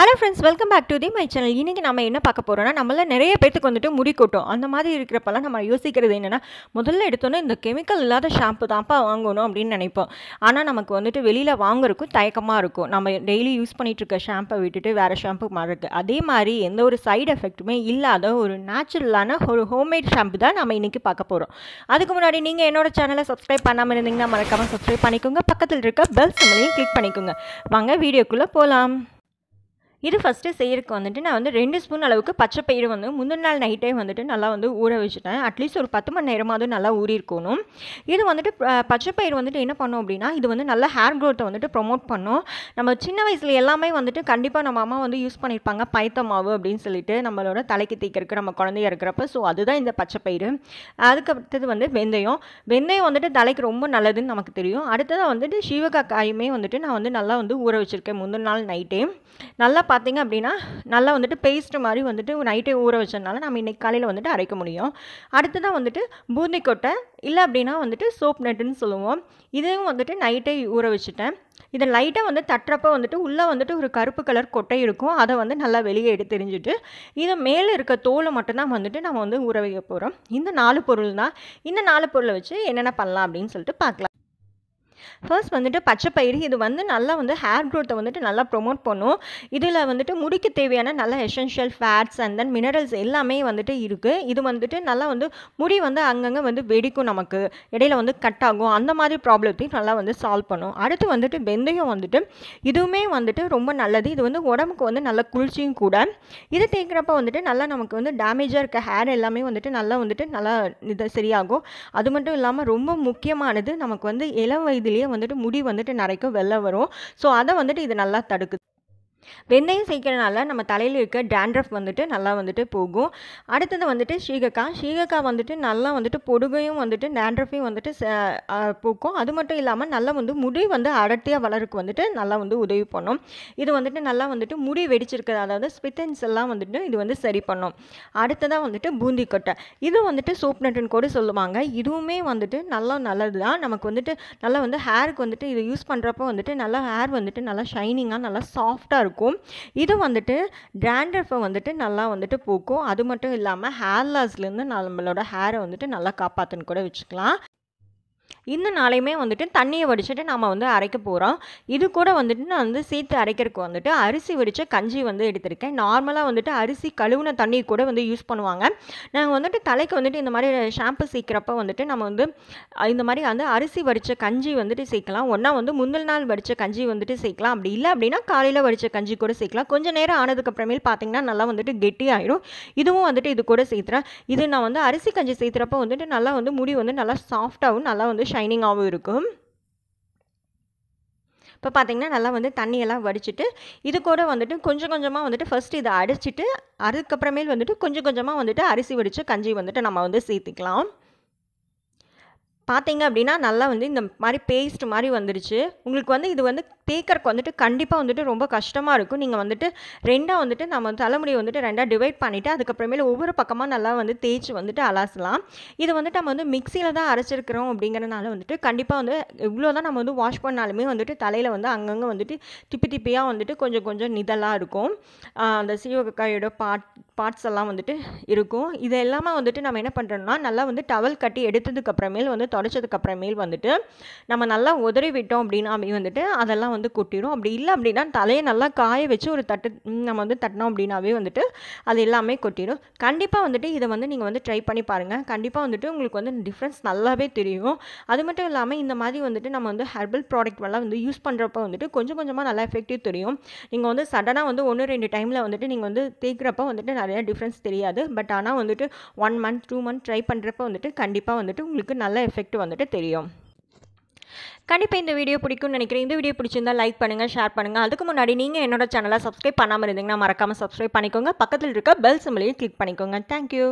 Hello friends, welcome back to my channel. இன்றைக்கி நம்ம என்ன பார்க்க போகிறோம்னா, நம்மள நிறைய பேத்துக்கு வந்துட்டு முடி கொட்டும். அந்த மாதிரி இருக்கிறப்பெல்லாம் நம்ம யோசிக்கிறது என்னென்னா, முதல்ல எடுத்தோன்னே இந்த கெமிக்கல் இல்லாத ஷாம்பு தான்ப்பா வாங்கணும் அப்படின்னு நினைப்போம். ஆனால் நமக்கு வந்துட்டு வெளியில் வாங்குறதுக்கும் தயக்கமாக இருக்கும். நம்ம டெய்லி யூஸ் பண்ணிகிட்டு இருக்க ஷாம்பை விட்டுட்டு வேறு ஷாம்பு மாறுறது. அதே மாதிரி எந்த ஒரு சைடு எஃபெக்ட்டுமே இல்லாத ஒரு நேச்சுரலான ஒரு ஹோம்மேட் ஷாம்பு தான் நம்ம இன்றைக்கி பார்க்க போகிறோம். அதுக்கு முன்னாடி நீங்கள் என்னோட சேனலை சப்ஸ்கிரைப் பண்ணாமல் இருந்தீங்கன்னா மறக்காமல் சப்ஸ்கிரைப் பண்ணிக்கோங்க. பக்கத்தில் இருக்க பெல் சிம்பலையும் கிளிக் பண்ணிக்கோங்க. வாங்க வீடியோக்குள்ளே போகலாம். இது ஃபஸ்ட்டு செய்யறதுக்கு வந்துட்டு நான் வந்து 2 ஸ்பூன் அளவுக்கு பச்சை பயிறு வந்து முந்தின நாள் நைட்டே வந்துட்டு நல்லா வந்து ஊற வச்சுட்டேன். அட்லீஸ்ட் ஒரு 10 மணி நேரமாவது நல்லா ஊறியிருக்கணும். இது வந்துட்டு பச்சை பயிறு வந்துட்டு என்ன பண்ணும் அப்படின்னா, இது வந்து நல்ல ஹேர் க்ரோத்தை வந்துட்டு ப்ரொமோட் பண்ணும். நம்ம சின்ன வயசில் எல்லாமே வந்துட்டு கண்டிப்பாக நம்ம அம்மா வந்து யூஸ் பண்ணியிருப்பாங்க பைத்த மாவு அப்படின்னு சொல்லிட்டு நம்மளோட தலைக்கு தேய்க்கிறதுக்கு நம்ம குழந்தைய இருக்கிறப்ப. ஸோ அதுதான் இந்த பச்சை பயிறு. அதுக்கு அடுத்தது வந்து வெந்தயம். வெந்தயம் வந்துட்டு தலைக்கு ரொம்ப நல்லதுன்னு நமக்கு தெரியும். அடுத்ததாக வந்துட்டு சீவக்காயுமே வந்துட்டு நான் வந்து நல்லா வந்து ஊற வச்சுருக்கேன் முந்தின நாள் நைட்டே. நல்லா பார்த்தீங்க அப்படின்னா நல்லா வந்துட்டு பேஸ்ட் மாதிரி வந்துட்டு நைட்டே ஊற வச்சதுனால நம்ம இன்றைக்கி காலையில் வந்துட்டு அரைக்க முடியும். அடுத்ததான் வந்துட்டு பூந்திக்கொட்டை இல்லை அப்படின்னா வந்துட்டு சோப் நட்டுன்னு சொல்லுவோம். இதையும் வந்துட்டு நைட்டே ஊற வச்சுட்டேன். இதை லைட்டாக வந்து தட்டுறப்ப வந்துட்டு உள்ளே வந்துட்டு ஒரு கருப்பு கலர் கொட்டை இருக்கும். அதை வந்து நல்லா வெளியே எடுத்து தெரிஞ்சுட்டு இதை மேலே இருக்க தோலை மட்டும்தான் வந்துட்டு நம்ம வந்து ஊற வைக்க போகிறோம். இந்த 4 பொருள் தான். இந்த 4 பொருளை வச்சு என்னென்ன பண்ணலாம் அப்படின்னு சொல்லிட்டு பார்க்கலாம். ஃபர்ஸ்ட் வந்துட்டு பச்சை பயிறு. இது வந்து நல்லா வந்து ஹேர் க்ரோத்தை வந்துட்டு நல்லா ப்ரொமோட் பண்ணும். இதில் வந்துட்டு முடிக்கு தேவையான நல்ல essential fats and then minerals எல்லாமே வந்துட்டு இருக்குது. இது வந்துட்டு நல்லா வந்து முடி வந்து அங்கங்கே வந்து வெடிக்கும், நமக்கு இடையில வந்து கட் ஆகும், அந்த மாதிரி ப்ராப்ளத்தையும் நல்லா வந்து சால்வ் பண்ணும். அடுத்து வந்துட்டு வெந்தயம் வந்துட்டு இதுவுமே வந்துட்டு ரொம்ப நல்லது. இது வந்து உடம்புக்கு வந்து நல்ல குளிர்ச்சியும் கூட. இது தேய்க்கிறப்ப வந்துட்டு நல்லா நமக்கு வந்து டேமேஜாக இருக்க ஹேர் எல்லாமே வந்துட்டு நல்லா இது சரியாகும். அது மட்டும் இல்லாமல் ரொம்ப முக்கியமானது, நமக்கு வந்து இளம் வயதிலேயே வந்துட்டு முடி வந்துட்டு நரைக்கும், வெள்ளை வரும். ஸோ அதை வந்துட்டு இது நல்லா தடுக்குது. வெந்தயம் சேர்க்கறனால நம்ம தலையில் இருக்க டேண்ட்ரஃப் வந்துட்டு நல்லா வந்துட்டு போகும். அடுத்தது வந்துட்டு சீகக்காய் வந்துட்டு நல்லா வந்துட்டு பொடுகையும் வந்துட்டு டேண்ட்ரஃபையும் வந்துட்டு போக்கும். அது மட்டும் இல்லாமல் நல்லா வந்து முடி வந்து அடர்த்தியாக வளருக்கு வந்துட்டு நல்லா வந்து உதவி பண்ணும். இது வந்துட்டு நல்லா வந்துட்டு முடி வெடிச்சிருக்கிறது, அதாவது ஸ்பிட்டன்ஸ் எல்லாம் வந்துட்டு இது வந்து சரி பண்ணும். அடுத்ததாக வந்துட்டு பூந்திக்கொட்டை. இது வந்துட்டு சோப் நட்டுன்னு கூட சொல்லுவாங்க. இதுவுமே வந்துட்டு நல்லது தான். நமக்கு வந்துட்டு நல்லா வந்து ஹேருக்கு வந்துட்டு இது யூஸ் பண்ணுறப்போ வந்துட்டு நல்லா ஹேர் வந்துட்டு நல்லா ஷைனிங்காக நல்லா சாஃப்டாக இருக்கும். இது வந்துட்டு டேண்ட்ரஃபை வந்துட்டு நல்லா வந்துட்டு போக்கும். அது மட்டும் இல்லாமல் ஹேர் லாஸ்லேருந்து நம்மளோட ஹேரை வந்துட்டு நல்லா காப்பாற்றுன்னு கூட வச்சுக்கலாம். இந்த நாளையுமே வந்துட்டு தண்ணியை வடிச்சிட்டு நம்ம வந்து அரைக்க போகிறோம். இது கூட வந்துட்டு நான் வந்து சேர்த்து அரைக்கிறதுக்கு வந்துட்டு அரிசி வடித்த கஞ்சி வந்து எடுத்திருக்கேன். நார்மலாக வந்துட்டு அரிசி கழுவுன தண்ணி கூட வந்து யூஸ் பண்ணுவாங்க. நாங்கள் வந்துட்டு தலைக்கு வந்துட்டு இந்த மாதிரி ஷாம்பு சேர்க்குறப்ப வந்துட்டு நம்ம வந்து இந்த மாதிரி வந்து அரிசி வடித்த கஞ்சி வந்துட்டு சேர்க்கலாம். ஒன்றா வந்து முந்தின நாள் வடித்த கஞ்சி வந்துட்டு சேர்க்கலாம். அப்படி இல்லை அப்படின்னா காலையில் வடித்த கஞ்சி கூட சேர்க்கலாம். கொஞ்சம் நேரம் ஆனதுக்கப்புறமேல் பார்த்தீங்கன்னா நல்லா வந்துட்டு கெட்டியாயிடும். இதுவும் வந்துட்டு இது கூட சேர்த்துறேன். இது நான் வந்து அரிசி கஞ்சி சேர்த்துறப்ப வந்துட்டு நல்லா வந்து முடி வந்து நல்லா சாஃப்டாகவும் நல்லா வந்து ஷைனிங்காகவும் இருக்கும். இப்போ பார்த்தீங்கன்னா நல்லா வந்து தண்ணியெல்லாம் வடிச்சிட்டு இது கூட வந்துட்டு கொஞ்சம் கொஞ்சமாக வந்துட்டு ஃபஸ்ட்டு இதை அடிச்சிட்டு அதுக்கப்புறமேல் வந்துட்டு கொஞ்சம் கொஞ்சமாக வந்துட்டு அரிசி வடித்த கஞ்சி வந்துட்டு நம்ம வந்து சேர்த்துக்கலாம். பார்த்தீங்க அப்படின்னா நல்லா வந்து இந்த மாதிரி பேஸ்ட் மாதிரி வந்துருச்சு. உங்களுக்கு வந்து இது வந்து தேய்க்கறக்கு வந்துட்டு கண்டிப்பாக வந்துட்டு ரொம்ப கஷ்டமாக இருக்கும். நீங்கள் வந்துட்டு 2ஆக வந்துட்டு நம்ம தலைமுடியை வந்துட்டு 2ஆக டிவைட் பண்ணிவிட்டு அதுக்கப்புறமேல ஒவ்வொரு பக்கமாக நல்லா வந்து தேய்ச்சி வந்துட்டு அலாசலாம். இது வந்துட்டு நம்ம வந்து மிக்சியில் தான் அரைச்சிருக்கிறோம் அப்படிங்கிறனால வந்துட்டு கண்டிப்பாக வந்து இவ்வளோ தான் நம்ம வந்து வாஷ் பண்ணாலுமே வந்துட்டு தலையில் வந்து அங்கங்கே வந்துட்டு திப்பியாக வந்துட்டு கொஞ்சம் கொஞ்சம் நிதலாக இருக்கும். அந்த சீவக்காயோட பார்ட்ஸ் எல்லாம் வந்துட்டு இருக்கும். இது எல்லாமே வந்துட்டு நம்ம என்ன பண்ணுறோம்னா நல்லா வந்து டவல் கட்டி எடுத்ததுக்கப்புறமேல் வந்து தொடச்சதுக்கப்புறமேல் வந்துட்டு நம்ம நல்லா உதறி விட்டோம் அப்படின்னா வந்துட்டு அதெல்லாம் வந்து கொட்டிடும். அப்படி இல்லை அப்படின்னா தலையை நல்லா காய வச்சு ஒரு நம்ம வந்து தட்டினோம் அப்படின்னாவே வந்துட்டு அது எல்லாமே கொட்டிடும். கண்டிப்பாக வந்துட்டு இதை வந்து நீங்கள் வந்து ட்ரை பண்ணி பாருங்கள். கண்டிப்பாக வந்துட்டு உங்களுக்கு வந்து டிஃப்ரென்ஸ் நல்லாவே தெரியும். அது மட்டும் இல்லாமல் இந்த மாதிரி வந்துட்டு நம்ம வந்து ஹெர்பல் ப்ராடக்ட் எல்லாம் வந்து யூஸ் பண்ணுறப்ப வந்துட்டு கொஞ்சம் கொஞ்சமாக நல்லா எஃபெக்டிவ் தெரியும். நீங்கள் வந்து சடனாக வந்து 1-2 டைமில் வந்துட்டு நீங்கள் வந்து தேய்க்கிறப்ப வந்துட்டு நிறைய டிஃப்ரென்ஸ் தெரியாது. பட் ஆனால் வந்துட்டு 1 மந்த் 2 மந்த் ட்ரை பண்ணுறப்ப வந்துட்டு கண்டிப்பாக வந்துட்டு உங்களுக்கு நல்ல எஃபெக்ட் வந்துட்டு தெரியும். கண்டிப்பாக இந்த வீடியோ பிடிக்கும்னு நினைக்கிறேன். இந்த வீடியோ பிடிச்சிருந்தா லைக் பண்ணுங்கள், ஷேர் பண்ணுங்கள். அதுக்கு முன்னாடி நீங்கள் என்னோட சேனலை சப்ஸ்கிரைப் பண்ணாமல் இருந்தீங்கன்னா மறக்காமல் சப்ஸ்கிரைப் பண்ணிக்கோங்க. பக்கத்தில் இருக்க பெல் சிம்பலையும் கிளிக் பண்ணிக்கோங்க. தேங்க்யூ.